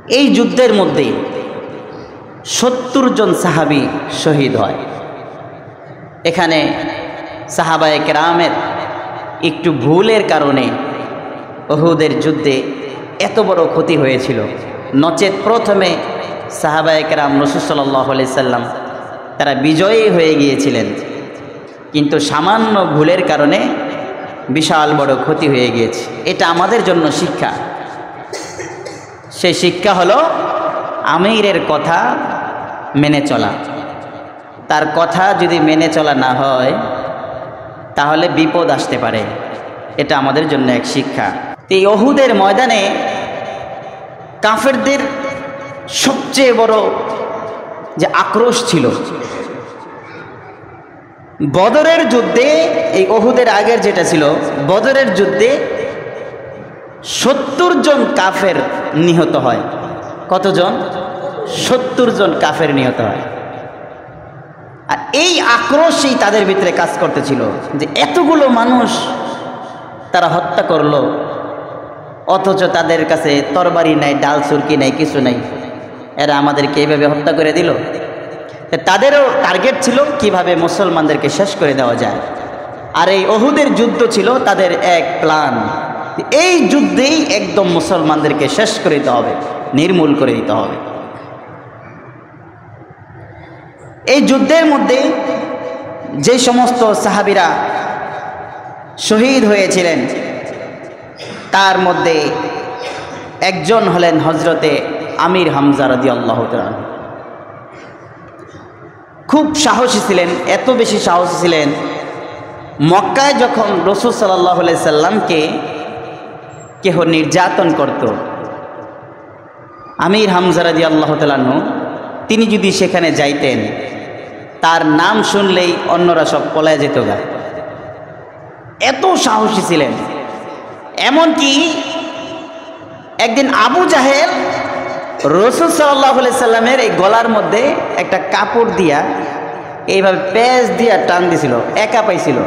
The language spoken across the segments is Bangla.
এই যুদ্ধের মধ্যে 70 জন সাহাবী শহীদ হয়। এখানে সাহাবায়ে কেরামের একটু ভুলের কারণে উহুদের যুদ্ধে এত বড় ক্ষতি হয়েছিল। নচেত প্রথমে সাহাবায়ে কেরাম রাসূল সাল্লাল্লাহু আলাইহি সাল্লাম তারা বিজয়ী হয়ে গিয়েছিলেন, কিন্তু সামান্য ভুলের কারণে বিশাল বড় ক্ষতি হয়ে গিয়েছে। এটা আমাদের জন্য শিক্ষা। সেই শিক্ষা হলো আমিরের কথা মেনে চলা। তার কথা যদি মেনে চলা না হয় তাহলে বিপদ আসতে পারে। এটা আমাদের জন্য এক শিক্ষা। এই উহুদের ময়দানে কাফেরদের সবচেয়ে বড় যে আক্রোশ ছিল, বদরের যুদ্ধে, এই উহুদের আগের যেটা ছিল বদরের যুদ্ধে 70 জন কাফের নিহত হয়। কতজন? 70 জন কাফের নিহত হয়। আর এই আক্রোশই তাদের ভিতরে কাজ করতেছিল যে এতগুলো মানুষ তারা হত্যা করলো, অথচ তাদের কাছে তরবারি নাই, ডাল সুরকি নাই, কিছু নাই, এরা আমাদেরকে এইভাবে হত্যা করে দিল। তাদেরও টার্গেট ছিল কিভাবে মুসলমানদেরকে শেষ করে দেওয়া যায়। আর এই উহুদের যুদ্ধ ছিল তাদের এক প্ল্যান, এই যুদ্ধেই একদম মুসলমানদেরকে শেষ করে দিতে হবে, নির্মূল করে দিতে হবে। এই যুদ্ধের মধ্যে যে সমস্ত সাহাবীরা শহীদ হয়েছিলেন তার মধ্যে একজন হলেন হযরতে আমির হামজা রাদিয়াল্লাহু তাআলা। খুব সাহসী ছিলেন, এত বেশি সাহসী ছিলেন, মক্কায় যখন রাসূল সাল্লাল্লাহু আলাইহি সাল্লামকে কেহ নির্যাতন করত, আমির হামজা রাদিয়াল্লাহু তাআলা তিনি যদি সেখানে যাইতেন, তার নাম শুনলেই অন্যরা সব পলায় যেত গা। এত সাহসী ছিলেন। এমনকি একদিন আবু জাহেল রাসূল সাল্লাল্লাহু আলাইহি সাল্লামের এই গলার মধ্যে একটা কাপড় দিয়া এইভাবে পেঁচ দিয়া টান দিছিল, একা পাইছিল।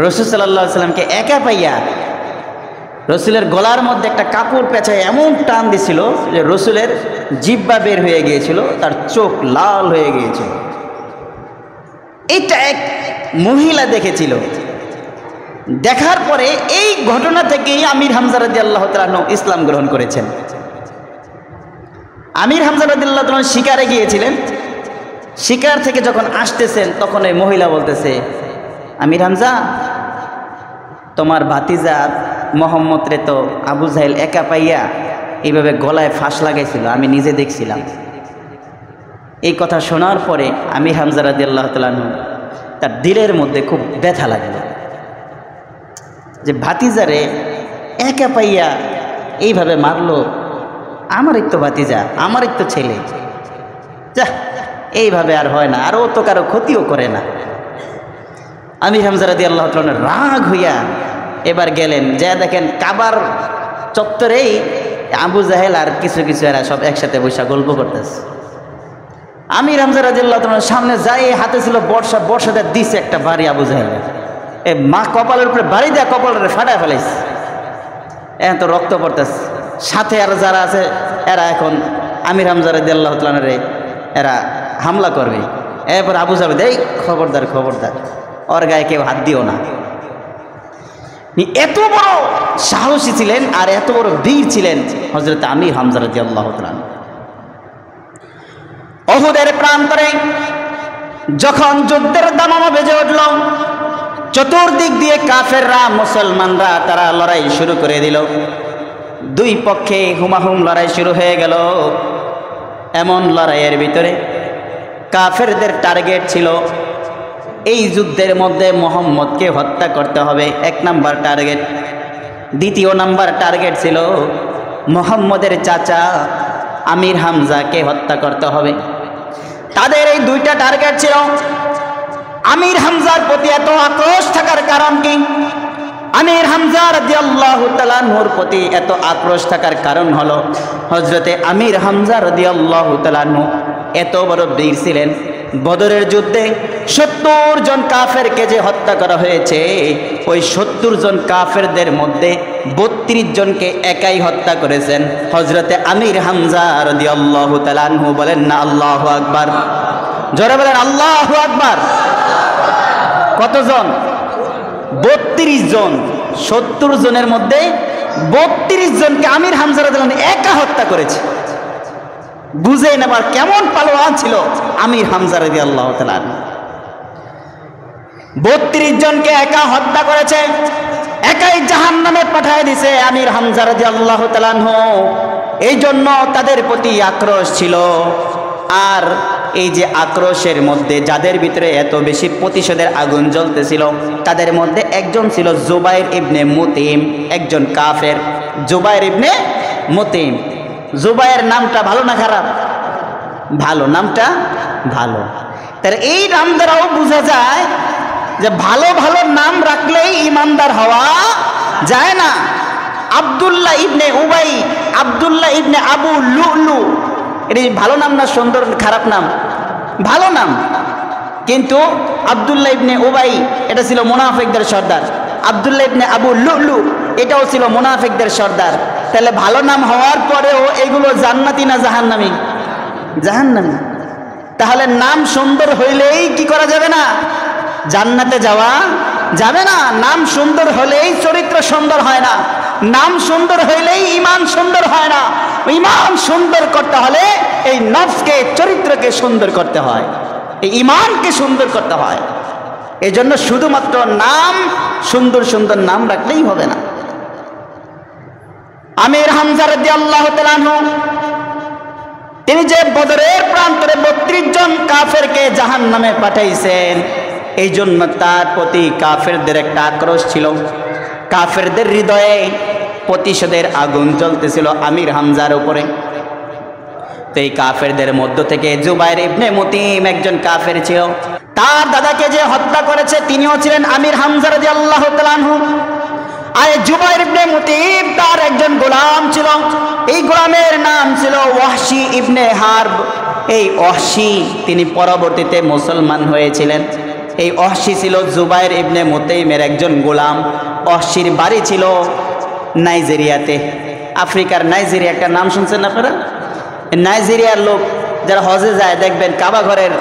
রাসূল সাল্লাল্লাহু আলাইহি সাল্লামকে একা পাইয়া রসুলের গলার মধ্যে একটা কাপড় পেঁচায় এমন টান দিছিল যে রসুলের জিহ্বা বের হয়ে গিয়েছিল, তার চোখ লাল হয়ে গিয়েছিল। এটা এক মহিলা দেখেছিল। দেখার পরে এই ঘটনা থেকেই আমির হামজা রাদিয়াল্লাহু তাআলা ইসলাম গ্রহণ করেছেন। আমির হামজা রাদিয়াল্লাহু তাআলা শিকারে গিয়েছিলেন। শিকার থেকে যখন আসতেছেন তখন এই মহিলা বলতেছে, আমির হামজা, তোমার ভাতিজা মোহাম্মদ রে তো আবু জাহেল একা পাইয়া এইভাবে গলায় ফাঁস লাগাইছিল, আমি নিজে দেখছিলাম। এই কথা শোনার পরে আমির হামজা রাদিয়াল্লাহু তাআলা তার দিলের মধ্যে খুব ব্যথা লাগলো যে ভাতিজারে একা পাইয়া এইভাবে মারলো, আমারই তো ভাতিজা, আমারই তো ছেলে, যা এইভাবে আর হয় না, আর ও তো কারো ক্ষতিও করে না। আমির হামজা রাদিয়াল্লাহু তাআলা রাগ হইয়া এবার গেলেন, যা দেখেন কাবার চত্বরেই আবু জাহেল আর কিছু কিছু এরা সব একসাথে বসে গল্প করতেছে। আমির হামজা রাদিয়াল্লাহু তাআলার সামনে যাই, হাতে ছিল বর্ষা, বর্ষাতে দিছে একটা বাড়ি আবু জাহেল, এ মা কপালের উপরে বাড়ি দেয়া কপালের ফাটায় ফেলাইছে, এখন তো রক্ত পড়তেছে। সাথে আর যারা আছে এরা এখন আমির হামজা রাদিয়াল্লাহু তাআলার এরা হামলা করবে। এরপর আবু জাহেল, এই খবরদার খবরদার, ওর গায়ে কেউ হাত দিও না। এত বড় সাহসী ছিলেন আর এত বড় বীর ছিলেন হযরত আমির হামজা রাদিয়াল্লাহু তাআলা। উহুদের প্রান্তরে যখন যুদ্ধের দামামা বেজে উঠল, চতুর্দিক দিয়ে কাফেররা মুসলমানরা তারা লড়াই শুরু করে দিল। দুই পক্ষে হুমাহুম লড়াই শুরু হয়ে গেল। এমন লড়াইয়ের ভিতরে কাফেরদের টার্গেট ছিল এই যুদ্ধের মধ্যে মুহাম্মদকে হত্যা করতে হবে, এক নাম্বার টার্গেট। দ্বিতীয় নাম্বার টার্গেট ছিল মুহাম্মদের চাচা আমির হামজাকে হত্যা করতে হবে। তাদের এই দুইটা টার্গেট ছিল। আমির হামজার প্রতি এত আক্রোশ থাকার কারণ কি? আমির হামজা রাদিয়াল্লাহু তাআলা নূর প্রতি এত আক্রোশ থাকার কারণ হলো হযরতে আমির হামজা রাদিয়াল্লাহু তাআলা এত বড় বীর ছিলেন। বদরের যুদ্ধে 70 জন কাফেরকে যে হত্যা করা হয়েছে, ওই 70 জন কাফেরদের মধ্যে 32 জনকে একাই হত্যা করেছেন হযরতে আমির হামজা রাদিয়াল্লাহু তাআলা আনহু। বলেন না আল্লাহু আকবার, জোরে বলেন আল্লাহু আকবার। কতজন? 32 জন। 70 জনের মধ্যে 32 জনকে আমির হামজা রাদিয়াল্লাহু আনহু একা হত্যা করেছে। বুঝে নেবার কেমন পালোয়ান ছিল আমির হামজা রাদিয়াল্লাহু তাআলা। 32 জনকে একা হত্যা করেছে, একাই জাহান্নামে পাঠিয়ে দিয়েছে আমির হামজা রাদিয়াল্লাহু তাআলা আনহু। এই জন্য তাদের প্রতি আক্রোশ ছিল। আর এই যে আক্রোশের মধ্যে যাদের ভিতরে এত বেশি প্রতিশোধের আগুন জ্বলতেছিল, তাদের মধ্যে একজন ছিল জুবাইর ইবনে মুতিম, একজন কাফের। জুবাইর ইবনে মুতিম। জুবাইর নামটা ভালো না খারাপ? ভালো, নামটা ভালো। তার এই নাম দ্বারাও বোঝা যায় যে ভালো ভালো নাম রাখলেই ইমানদার হওয়া যায় না। আব্দুল্লাহ ইবনে উবাই, আব্দুল্লাহ ইবনে আবু লুলু, এটা ভালো নাম না সুন্দর খারাপ নাম? ভালো নাম। কিন্তু আব্দুল্লাহ ইবনে উবাই এটা ছিল মুনাফিকদের সর্দার। আব্দুল্লাহ ইবনে আবু লুলু এটাও ছিল মুনাফিকদের সর্দার। তাহলে ভালো নাম হওয়ার পরেও এগুলো জান্নাতি না জাহান্নামী? জাহান্নামী। তাহলে নাম সুন্দর হইলেই কি করা যাবে না? জান্নাতে যাওয়া যাবে না। নাম সুন্দর হলেই চরিত্র সুন্দর হয় না, নাম সুন্দর হইলেই ঈমান সুন্দর হয় না। ঈমান সুন্দর করতে হলে এই নফসকে, চরিত্রকে সুন্দর করতে হয়, এই ঈমানকে সুন্দর করতে হয়। এজন্য শুধুমাত্র নাম, সুন্দর সুন্দর নাম রাখলেই হবে না। আমির হামজা রাদিয়াল্লাহু তাআলা আনহু তিনি যে বদরের প্রান্তরে 32 জন কাফেরকে জাহান্নামে পাঠাইছেন, এই জন্য তার প্রতি কাফেরদের একটা আক্রোশ ছিল। কাফেরদের হৃদয়ে প্রতিশোধের আগুন জ্বলতেছিল আমির হামজার উপরে। তো এই কাফেরদের মধ্য থেকে জুবাইর ইবনে মুতিম একজন কাফের ছিল। তার দাদাকে যে হত্যা করেছে তিনিও ছিলেন আমির হামজা রাদিয়াল্লাহু তাআলা আনহু। আর জুবাইর ইবনে মুতিম তার একজন গোলাম ছিল, এই গোলামের নাম ছিল ওয়াহশী ইবনে হারব। এই ওয়াহশী তিনি পরবর্তীতে মুসলমান হয়েছিলেন। এই ওয়াহশী ছিল জুবাইর ইবনে মুতিমের একজন গোলাম। ওয়াহশীর বাড়ি ছিল নাইজেরিয়াতে। আফ্রিকার নাইজেরিয়া একটা নাম শুনছেন আপনারা? নাইজেরিয়ার লোক যারা হজে যায় দেখবেন কাবা ঘরের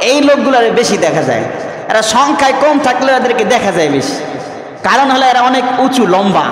এই লোকগুলোর বেশি দেখা যায়। এরা সংখ্যায় কম থাকলেও এদেরকে দেখা যায় বেশি। কারণ হলো এরা অনেক উঁচু, লম্বা,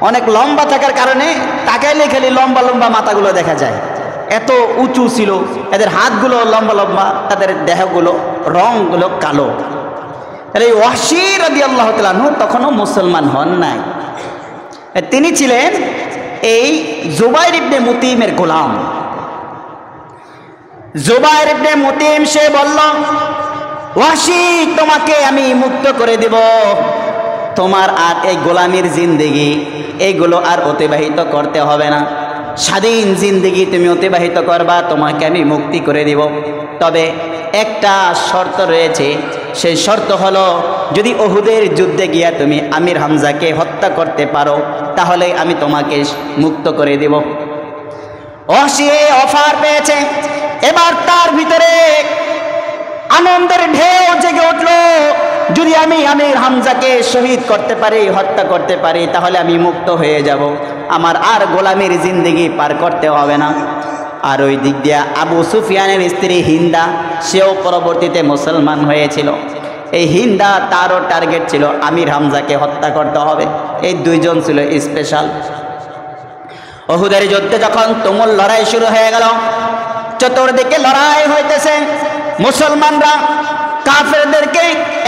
অনেক লম্বা থাকার কারণে তাকাইলে খালি লম্বা লম্বা মাথাগুলো দেখা যায়। এত উঁচু ছিল, এদের হাতগুলো লম্বা লম্বা, তাদের দেহগুলো রংগুলো কালো। এই ওয়াহশী রাদিয়াল্লাহু তাআলা আনহু তখনও মুসলমান হন নাই। তিনি ছিলেন এই জুবাইর ইবনে মুতিমের গোলাম। জুবাইর ইবনে মুতিম সে বলল, ওয়াহশী তোমাকে আমি মুক্ত করে দেব, তোমার আর এই গোলামির জিন্দেগি এইগুলো আর অতিবাহিত করতে হবে না, স্বাধীন জিন্দেগি তুমি অতিবাহিত করবা, তোমাকে আমি মুক্তি করে দিব। তবে একটা শর্ত রয়েছে, সেই শর্ত হলো যদি উহুদের যুদ্ধে গিয়া তুমি আমির হামজাকে হত্যা করতে পারো তাহলে আমি তোমাকে মুক্ত করে দেব। ওয়াহশী অফার পেয়েছে, এবার তার ভিতরে আনন্দের ঢেউ জেগে উঠল। যদি আমি আমির হামজাকে শহীদ করতে পারি, হত্যা করতে পারি, তাহলে আমি মুক্ত হয়ে যাব, আমার আর গোলামির জিন্দেগি পার করতে হবে না। আর ওই দিক দিয়া আবু সুফিয়ানের স্ত্রী হিন্দা, সেও পরবর্তীতে মুসলমান হয়েছিল। এই হিন্দা তারও টার্গেট ছিল আমির হামজাকে হত্যা করতে হবে। এই দুইজন ছিল স্পেশাল। উহুদের যুদ্ধে যখন তুমুল লড়াই শুরু হয়ে গেল, চতুর্দিকে লড়াই হইতেছে, মুসলমানরা কাফেরদেরকে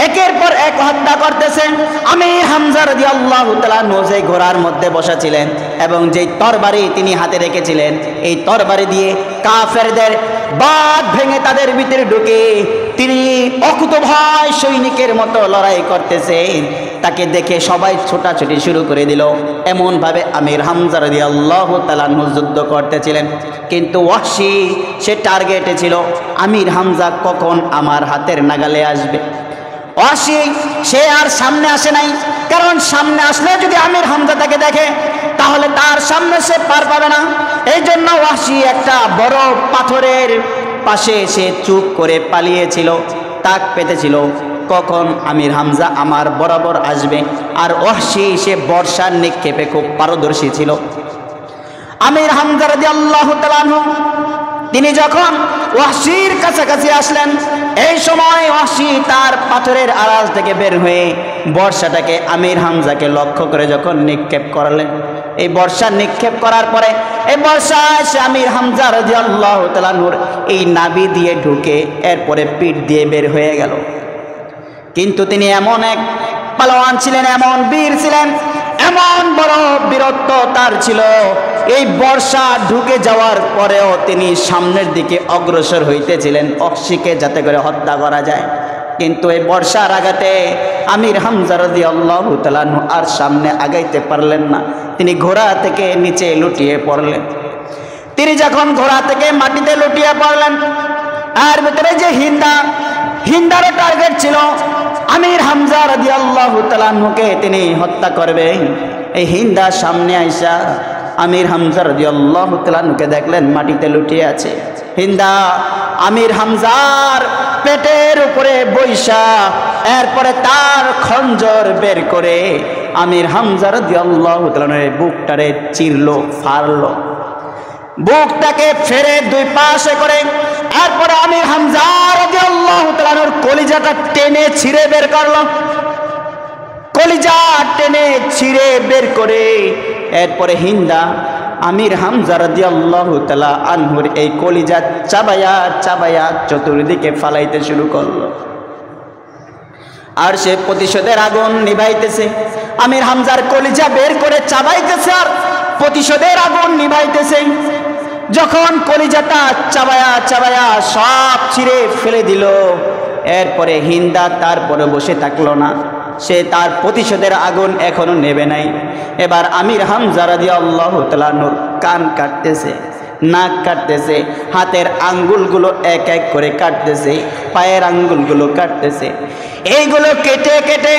একের পর এক হত্যা করতেছে। আমির হামজা রাদিয়াল্লাহু তাআলা যে ঘোড়ার মধ্যে বসা ছিলেন এবং যেই তরবারি তিনি হাতে রেখেছিলেন, এই তরবারি দিয়ে কাফেরদের বাঁধ ভেঙে তাদের ভিতরে ঢুকে তিনি অকুতোভয় সৈনিকের মতো লড়াই করতেছেন। তাকে দেখে সবাই ছোটাছুটি শুরু করে দিল। এমনভাবে আমির হামজা রাদিয়াল্লাহু তাআলা যুদ্ধ করতেছিলেন। কিন্তু ওয়াহশী সে টার্গেটে ছিল আমির হামজা কখন আমার হাতের নাগালে আসবে। ওয়াহশী সে আর সামনে আসে নাই, কারণ সামনে আসলে যদি আমির হামজা তাকে দেখে তাহলে তার সামনে সে পার পাবে না। এই জন্য ওয়াহশী একটা বড় পাথরের পাশে সে চুপ করে পালিয়েছিল, তাক পেতেছিল। কখন আমির হামজা আমার বরাবর আসবে। আর ওয়াহশী সে বর্ষার নিক্ষেপে খুব পারদর্শী ছিল। আমির হামজা রাদিয়াল্লাহু তাআলা আনহু তিনি যখন ওয়াহশীর কাছাকাছি আসলেন, এই সময় ওয়াহশী তার পাথরের আড়াল থেকে বের হয়ে বর্ষাটাকে আমির হামজাকে লক্ষ্য করে যখন নিক্ষেপ করলেন, এই বর্ষা নিক্ষেপ করার পরে এই বর্ষা এসে আমির হামজা রাদিয়াল্লাহু তাআলা আনহুর এই নাভি দিয়ে ঢুকে এরপরে পিঠ দিয়ে বের হয়ে গেল। কিন্তু তিনি এমন এক পালোয়ান ছিলেন, এমন বীর ছিলেন, এমন বড় বীরত্ব তার ছিল, এই বর্ষা ঢুকে যাওয়ার পরেও তিনি সামনের দিকে অগ্রসর হইতেছিলেন ওয়াহশীকে যাতে করে হত্যা করা যায়। কিন্তু এই বর্ষার আঘাতে আমির হামজা রাদিয়াল্লাহু তাআলা আনহু আর সামনে আগাইতে পারলেন না। তিনি ঘোড়া থেকে নিচে লুটিয়ে পড়লেন। তিনি যখন ঘোড়া থেকে মাটিতে লুটিয়ে পড়লেন, আর ভিতরে যে হিন্দারও টার্গেট ছিল আমির হামজা রাদিয়াল্লাহু তাআলা আনহুকে তিনি হত্যা করবেন। এই হিন্দা সামনে আইসা আমির হামজা রাদিয়াল্লাহু তাআলা আনহুকে দেখলেন মাটিতে লুটিয়ে আছে। হিন্দা আমির হামজার পেটের উপরে বৈশা এরপরে তার খঞ্জর বের করে আমির হামজা রাদিয়াল্লাহু তাআলা আনহুর বুকটারে চিরলো, ফাড়লো, বুকটাকে ফেরে দুই পাশে করে এরপরে আমির হামজা রাদিয়াল্লাহু তাআলা আনহুর কলিজাটা টেনে ছিঁড়ে বের করলো। কলিজা টেনে ছিঁড়ে বের করে এরপরে হিন্দা আমির হামজা রাদিয়াল্লাহু তাআলা আনহুর এই কলিজা চাবায়া চাবায়া চতুর্দিকে ফালাইতে শুরু করলো। আর সে প্রতিশোধের আগুন নিভাইতেছে। আমির হামজার কলিজা বের করে চাবাইতেছে আর প্রতিশোধের আগুন নিভাইতেছে। যখন কলিজাটা চাবায়া চাবায়া সব ছিঁড়ে ফেলে দিল, এরপরে হিন্দা তারপরে বসে থাকলো না, সে তার প্রতিশোধের আগুন এখনো নেবে নাই। এবার আমির হামজা রাদিয়াল্লাহু তাআলা আনহুর কান কাটতেছে, নাক কাটতেছে, হাতের আঙ্গুলগুলো এক এক করে কাটতেছে, পায়ের আঙ্গুলগুলো কাটতেছে। এইগুলো কেটে কেটে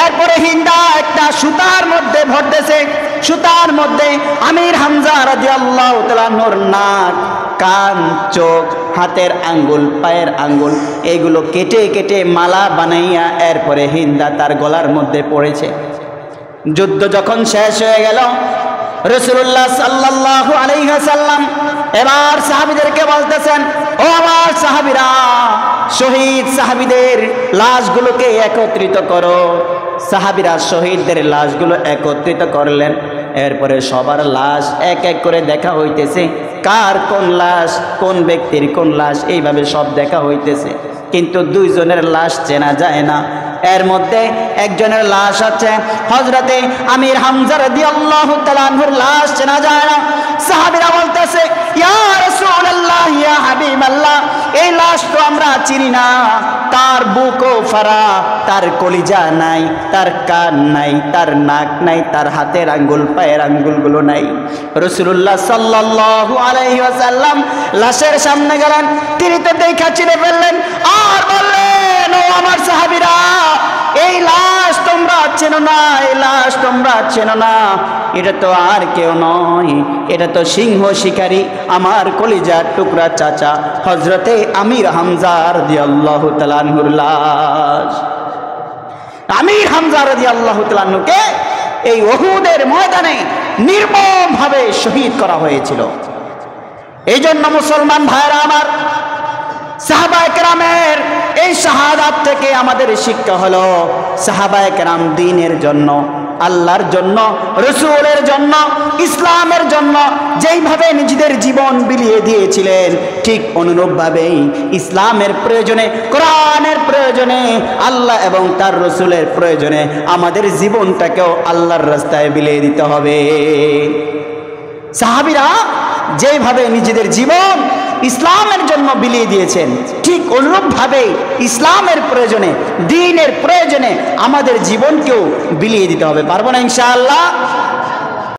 এরপরে হিন্দা একটা সুতার মধ্যে ভরতেছে। সুতার মধ্যে আমির হামজা রাদিয়াল্লাহু তাআলা আনহুর নাক, কান, চোখ, হাতের আঙ্গুল, পায়ের আঙ্গুল এইগুলো কেটে কেটে মালা বানাইয়া এরপরে হিন্দা তার গলার মধ্যে পড়েছে। যুদ্ধ যখন শেষ হয়ে গেল, রাসূলুল্লাহ সাল্লাল্লাহু আলাইহি ওয়াসাল্লাম এবার সাহাবীদেরকে বলতেছেন, ও আমার সাহাবীরা, শহীদ সাহাবীদের লাশগুলোকে একত্রিত করো। সাহাবীরা শহীদদের লাশগুলো একত্রিত করলেন। এরপরে সবার লাশ এক এক করে দেখা হইতেছে, কার কোন লাশ, কোন ব্যক্তির কোন লাশ, এইভাবে সব দেখা হইতেছে। কিন্তু দুইজনের লাশ চেনা যায় না। এর মধ্যে একজনের লাশ আছে হযরতে আমির হামজা রাদিয়াল্লাহু তাআলা আনহুর লাশ চেনা যায় না। সাহাবীরা বলতেছে, ইয়া রাসূলুল্লাহ, ইয়া হাবিবাল্লাহ, এই লাশ তো আমরা চিনি না, তার বুকও ফাড়া, তার কলিজা নাই, তার কান নাই, তার নাক নাই, তার হাতের আঙ্গুল, পায়ের আঙ্গুলগুলো নাই। রাসূলুল্লাহ সাল্লাল্লাহু আলাইহি ওয়াসাল্লাম লাশের সামনে গেলেন, তিনি তো দেখা চিনে ফেললেন আর বললেন, ও আমার সাহাবীরা, এই লাশ তোমরা চেনো না, এই লাশ তোমরা চেনো না, এটা তো আর কেউ নয়, এটা তো সিংহ শিকারী আমার কলিজার টুকরা চাচা হযরতে আমির হামজা রাদিয়াল্লাহু তাআলা আনহুর লাশ। আমির হামজা রাদিয়াল্লাহু তাআলা আনহুকে এই উহুদের ময়দানে নির্মমভাবে শহীদ করা হয়েছিল। এই জন্য মুসলমান ভাইরা আমার, সাহাবায়ে কেরামের এই শাহাদাত থেকে আমাদের শিক্ষা হলো, সাহাবায়ে কেরাম দ্বীনের জন্য, আল্লাহর জন্য, রাসূলের জন্য, ইসলামের জন্য যেইভাবে নিজেদের জীবন বিলিয়ে দিয়েছিলেন, ঠিক অনুরূপভাবেই ইসলামের প্রয়োজনে, কোরআনের প্রয়োজনে, আল্লাহ এবং তার রাসূলের প্রয়োজনে আমাদের জীবনটাকেও আল্লাহর রাস্তায় বিলিয়ে দিতে হবে। সাহাবীরা যেভাবে নিজেদের জীবন ইসলামের জন্য বিলিয়ে দিয়েছেন, ঠিক অনুরূপভাবে ইসলামের প্রয়োজনে, দ্বীনের প্রয়োজনে আমাদের জীবনকেও বিলিয়ে দিতে হবে। পারবো না ইনশাআল্লাহ?